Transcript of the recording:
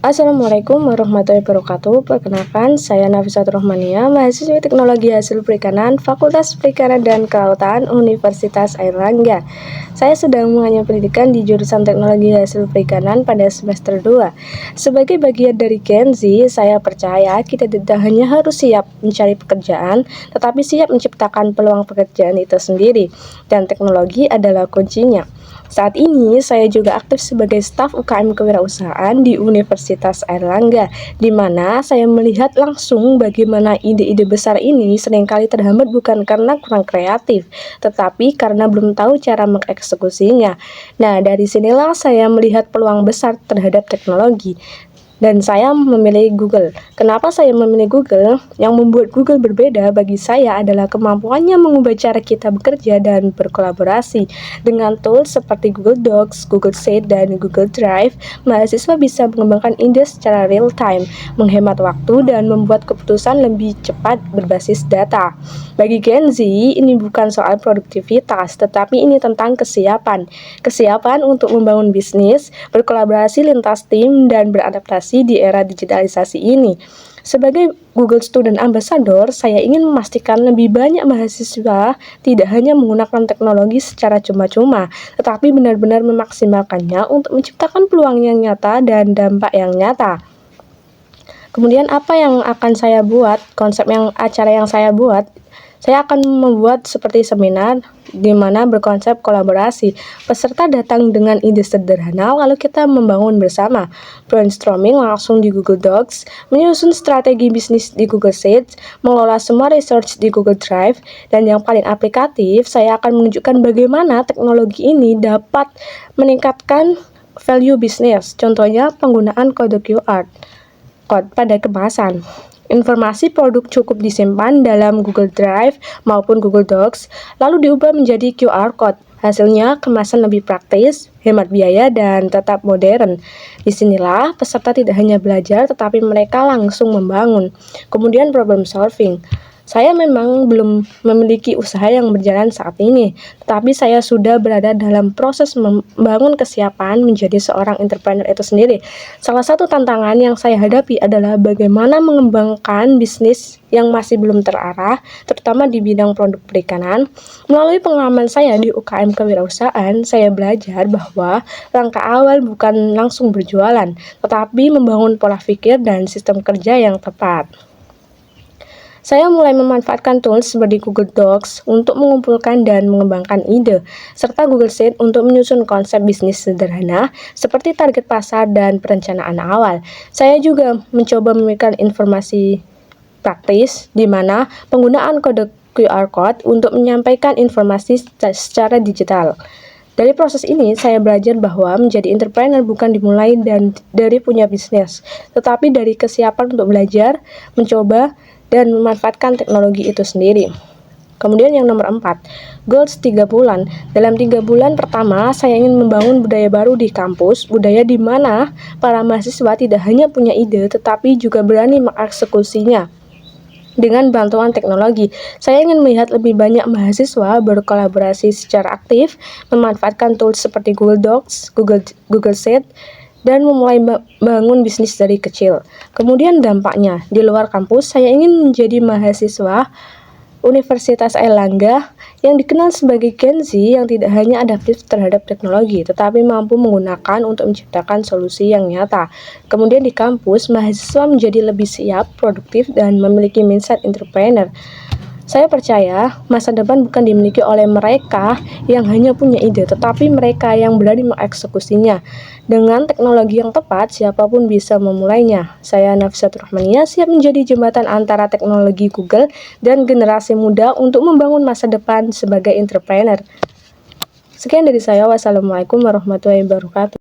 Assalamualaikum warahmatullahi wabarakatuh. Perkenalkan, saya Nafisatul Rahmania, mahasiswi Teknologi Hasil Perikanan, Fakultas Perikanan dan Kelautan, Universitas Airlangga. Saya sedang mengenyam pendidikan di jurusan Teknologi Hasil Perikanan pada semester 2. Sebagai bagian dari Gen Z, saya percaya kita tidak hanya harus siap mencari pekerjaan, tetapi siap menciptakan peluang pekerjaan itu sendiri, dan teknologi adalah kuncinya. Saat ini, saya juga aktif sebagai staf UKM Kewirausahaan di Universitas Airlangga, di mana saya melihat langsung bagaimana ide-ide besar ini seringkali terhambat bukan karena kurang kreatif, tetapi karena belum tahu cara mengeksekusinya. Nah, dari sinilah saya melihat peluang besar terhadap teknologi. Dan saya memilih Google. Kenapa saya memilih Google? Yang membuat Google berbeda bagi saya adalah kemampuannya mengubah cara kita bekerja dan berkolaborasi. Dengan tools seperti Google Docs, Google Sheets, dan Google Drive, mahasiswa bisa mengembangkan ide secara real time, menghemat waktu, dan membuat keputusan lebih cepat berbasis data. Bagi Gen Z, ini bukan soal produktivitas, tetapi ini tentang kesiapan. Kesiapan untuk membangun bisnis, berkolaborasi lintas tim, dan beradaptasi di era digitalisasi ini. Sebagai Google Student Ambassador, saya ingin memastikan lebih banyak mahasiswa tidak hanya menggunakan teknologi secara cuma-cuma, tetapi benar-benar memaksimalkannya untuk menciptakan peluang yang nyata dan dampak yang nyata. Kemudian apa yang akan saya buat, acara yang saya buat, saya akan membuat seperti seminar di mana berkonsep kolaborasi. Peserta datang dengan ide sederhana, lalu kita membangun bersama. Brainstorming langsung di Google Docs, menyusun strategi bisnis di Google Sheets, mengelola semua research di Google Drive, dan yang paling aplikatif, saya akan menunjukkan bagaimana teknologi ini dapat meningkatkan value bisnis. Contohnya penggunaan kode QR pada kemasan. Informasi produk cukup disimpan dalam Google Drive maupun Google Docs, lalu diubah menjadi QR Code. Hasilnya, kemasan lebih praktis, hemat biaya, dan tetap modern. Disinilah peserta tidak hanya belajar, tetapi mereka langsung membangun. Kemudian problem solving. Saya memang belum memiliki usaha yang berjalan saat ini, tetapi saya sudah berada dalam proses membangun kesiapan menjadi seorang entrepreneur itu sendiri. Salah satu tantangan yang saya hadapi adalah bagaimana mengembangkan bisnis yang masih belum terarah, terutama di bidang produk perikanan. Melalui pengalaman saya di UKM Kewirausahaan, saya belajar bahwa langkah awal bukan langsung berjualan, tetapi membangun pola pikir dan sistem kerja yang tepat. Saya mulai memanfaatkan tools seperti Google Docs untuk mengumpulkan dan mengembangkan ide, serta Google Sheets untuk menyusun konsep bisnis sederhana seperti target pasar dan perencanaan awal. Saya juga mencoba memberikan informasi praktis di mana penggunaan kode QR Code untuk menyampaikan informasi secara digital. Dari proses ini, saya belajar bahwa menjadi entrepreneur bukan dimulai dari punya bisnis, tetapi dari kesiapan untuk belajar, mencoba, dan memanfaatkan teknologi itu sendiri. Kemudian yang nomor 4, goals 3 bulan. Dalam 3 bulan pertama, saya ingin membangun budaya baru di kampus, budaya di mana para mahasiswa tidak hanya punya ide, tetapi juga berani mengeksekusinya. Dengan bantuan teknologi, saya ingin melihat lebih banyak mahasiswa berkolaborasi secara aktif, memanfaatkan tools seperti Google Docs, Google Sheets, dan memulai bangun bisnis dari kecil. Kemudian dampaknya, di luar kampus, saya ingin menjadi mahasiswa Universitas Airlangga yang dikenal sebagai Gen Z yang tidak hanya adaptif terhadap teknologi, tetapi mampu menggunakan untuk menciptakan solusi yang nyata. Kemudian di kampus, mahasiswa menjadi lebih siap, produktif, dan memiliki mindset entrepreneur. Saya percaya masa depan bukan dimiliki oleh mereka yang hanya punya ide, tetapi mereka yang berani mengeksekusinya. Dengan teknologi yang tepat, siapapun bisa memulainya. Saya Nafisatul Rahmania, siap menjadi jembatan antara teknologi Google dan generasi muda untuk membangun masa depan sebagai entrepreneur. Sekian dari saya. Wassalamualaikum warahmatullahi wabarakatuh.